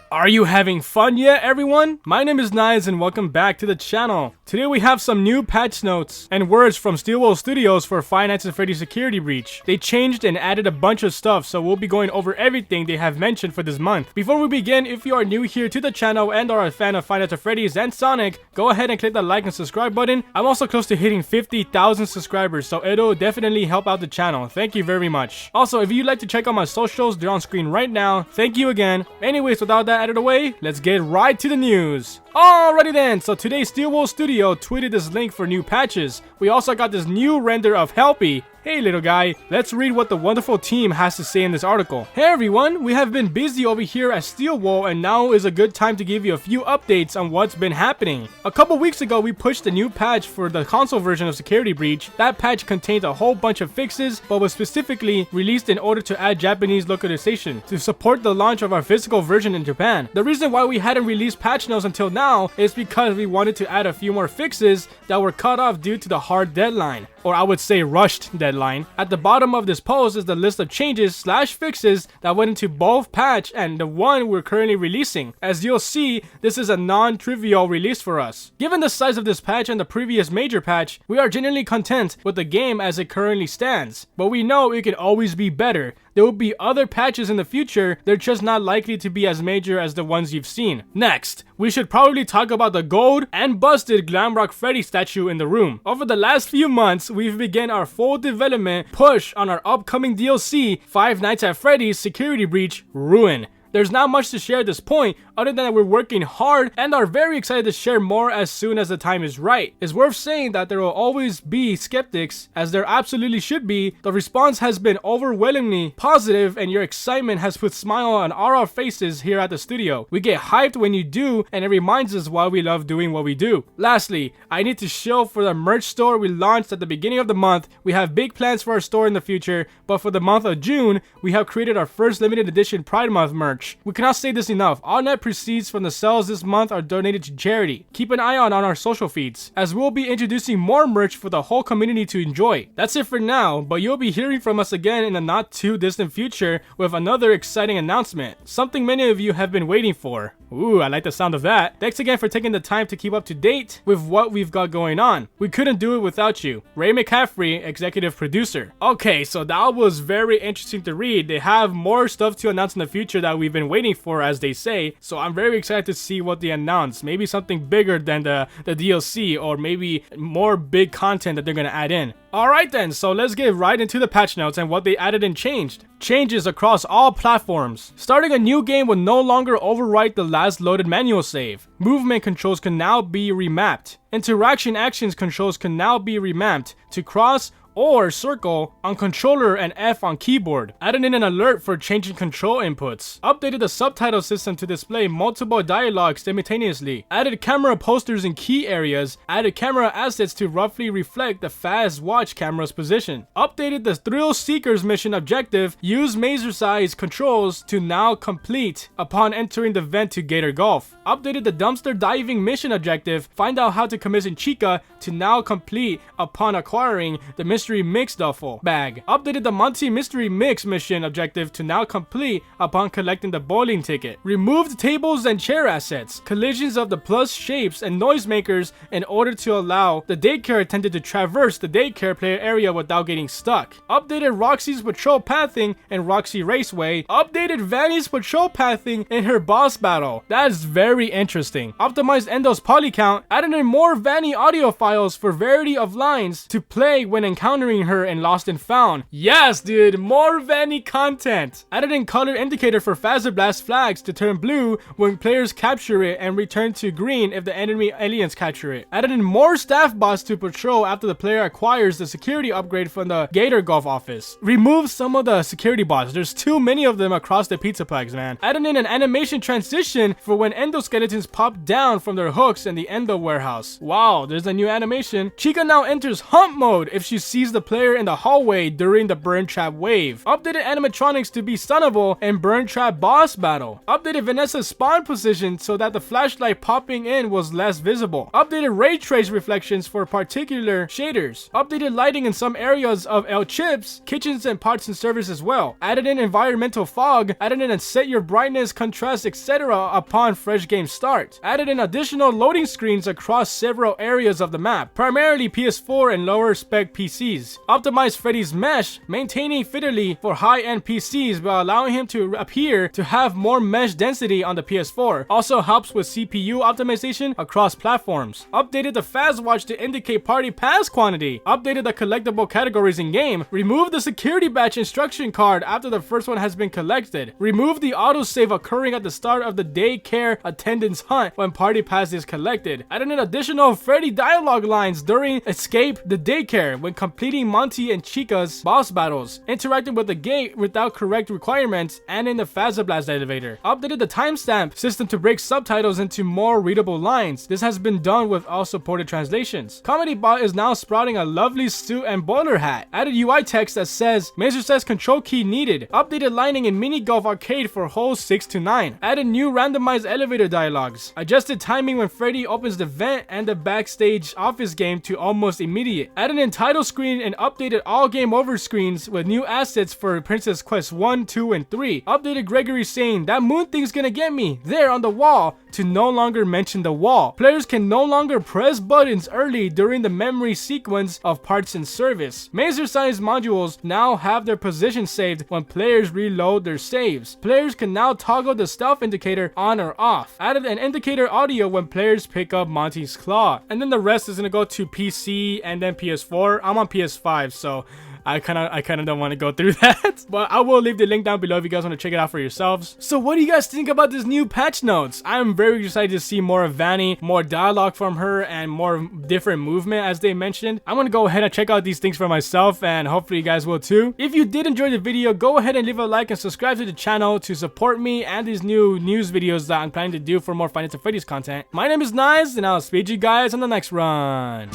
Are you having fun yet, everyone? My name is Niles and welcome back to the channel. Today we have some new patch notes and words from Stillwell Studios for Five Nights at Freddy's Security Breach. They changed and added a bunch of stuff, so we'll be going over everything they have mentioned for this month. Before we begin, if you are new here to the channel and are a fan of Five Nights at Freddy's and Sonic, go ahead and click the like and subscribe button. I'm also close to hitting 50,000 subscribers, so it'll definitely help out the channel. Thank you very much. Also, if you'd like to check out my socials, they're on screen right now. Thank you again. Anyways, without that out of the way, let's get right to the news. Alrighty then, so today Stillwell Studio tweeted this link for new patches. We also got this new render of Helpy. Hey little guy, let's read what the wonderful team has to say in this article. Hey everyone, we have been busy over here at Stillwell and now is a good time to give you a few updates on what's been happening. A couple weeks ago we pushed a new patch for the console version of Security Breach. That patch contained a whole bunch of fixes but was specifically released in order to add Japanese localization to support the launch of our physical version in Japan. The reason why we hadn't released patch notes until now is because we wanted to add a few more fixes that were cut off due to the hard deadline. Or I would say rushed deadline. At the bottom of this post is the list of changes / fixes that went into both patch and the one we're currently releasing. As you'll see, this is a non-trivial release for us. Given the size of this patch and the previous major patch, we are genuinely content with the game as it currently stands. But we know it can always be better. There will be other patches in the future, they're just not likely to be as major as the ones you've seen. Next, we should probably talk about the gold and busted Glamrock Freddy statue in the room. Over the last few months, we've begun our full development push on our upcoming DLC, Five Nights at Freddy's Security Breach Ruin. There's not much to share at this point other than that we're working hard and are very excited to share more as soon as the time is right. It's worth saying that there will always be skeptics, as there absolutely should be. The response has been overwhelmingly positive and your excitement has put smile on all our faces here at the studio. We get hyped when you do and it reminds us why we love doing what we do. Lastly, I need to show for the merch store we launched at the beginning of the month. We have big plans for our store in the future, but for the month of June, we have created our first limited edition Pride Month merch. We cannot say this enough. All net proceeds from the sales this month are donated to charity. Keep an eye on our social feeds, as we'll be introducing more merch for the whole community to enjoy. That's it for now, but you'll be hearing from us again in the not too distant future with another exciting announcement. Something many of you have been waiting for. Ooh, I like the sound of that. Thanks again for taking the time to keep up to date with what we've got going on. We couldn't do it without you. Ray McCaffrey, executive producer. Okay, so that was very interesting to read. They have more stuff to announce in the future that we've been waiting for, as they say. So I'm very excited to see what they announce. Maybe something bigger than the DLC, or maybe more big content that they're gonna add in. Alright then, so let's get right into the patch notes and what they added and changed. Changes across all platforms. Starting a new game will no longer overwrite the last loaded manual save. Movement controls can now be remapped. Interaction actions controls can now be remapped to cross or circle on controller and F on keyboard. Added in an alert for changing control inputs. Updated the subtitle system to display multiple dialogues simultaneously. Added camera posters in key areas. Added camera assets to roughly reflect the fast watch camera's position. Updated the Thrill Seekers mission objective. Use mazer-sized controls to now complete upon entering the vent to Gator Golf. Updated the dumpster diving mission objective. Find out how to commission Chica to now complete upon acquiring the mystery mix duffel bag. Updated the Monty mystery mix mission objective to now complete upon collecting the bowling ticket. Removed tables and chair assets, collisions of the plus shapes and noisemakers in order to allow the daycare attendant to traverse the daycare player area without getting stuck. Updated Roxy's patrol pathing and Roxy Raceway. Updated Vanny's patrol pathing in her boss battle. That is very interesting. Optimized Endo's poly count. Added in more Vanny audio files for variety of lines to play when encountering her in Lost and Found. Yes, dude, more Vanny content. Added in color indicator for Phaser Blast flags to turn blue when players capture it and return to green if the enemy aliens capture it. Added in more staff bots to patrol after the player acquires the security upgrade from the Gator Golf office. Remove some of the security bots. There's too many of them across the Pizzaplex, man. Added in an animation transition for when endoskeletons pop down from their hooks in the endo warehouse. Wow, there's a new animation, Chica now enters hunt mode if she sees the player in the hallway during the burn trap wave. Updated animatronics to be stunnable in burn trap boss battle. Updated Vanessa's spawn position so that the flashlight popping in was less visible. Updated ray trace reflections for particular shaders. Updated lighting in some areas of El Chip's kitchens and parts and service as well. Added in environmental fog. Added in a set your brightness, contrast, etc. upon fresh game start. Added in additional loading screens across several areas of the map, primarily PS4 and lower spec PCs. Optimized Freddy's mesh, maintaining fidelity for high-end PCs while allowing him to appear to have more mesh density on the PS4. Also helps with CPU optimization across platforms. Updated the fast watch to indicate party pass quantity. Updated the collectible categories in game. Removed the security badge instruction card after the first one has been collected. Removed the autosave occurring at the start of the daycare attendance hunt when party pass is collected. Added an additional Freddy dialogue lines during escape the daycare when completing Monty and Chica's boss battles. Interacting with the gate without correct requirements and in the Fazablast elevator. Updated the timestamp system to break subtitles into more readable lines. This has been done with all supported translations. Comedy Bot is now sprouting a lovely suit and bowler hat. Added UI text that says Mazer says control key needed. Updated lining in mini golf arcade for holes 6 to 9. Added new randomized elevator dialogues. Adjusted timing when Freddy opens the vent and the backstage office game to almost immediate. Added in title screen and updated all game over screens with new assets for Princess Quest 1, 2, and 3. Updated Gregory saying that moon thing's gonna get me there on the wall to no longer mention the wall. Players can no longer press buttons early during the memory sequence of parts and service. Mazer size modules now have their position saved when players reload their saves. Players can now toggle the stealth indicator on or off. Added an indicator audio when players pick up Monty's claw. And then the rest is gonna go to PC and then PS4. I'm on PS5, so I kind of don't want to go through that, but I will leave the link down below if you guys want to check it out for yourselves. So what do you guys think about this new patch notes? I'm very excited to see more of Vanny, more dialogue from her, and more different movement as they mentioned. I'm going to go ahead and check out these things for myself, and hopefully you guys will too. If you did enjoy the video, go ahead and leave a like and subscribe to the channel to support me and these new news videos that I'm planning to do for more Five Nights at Freddy's content. My name is Nice, and I'll speak to you guys on the next run.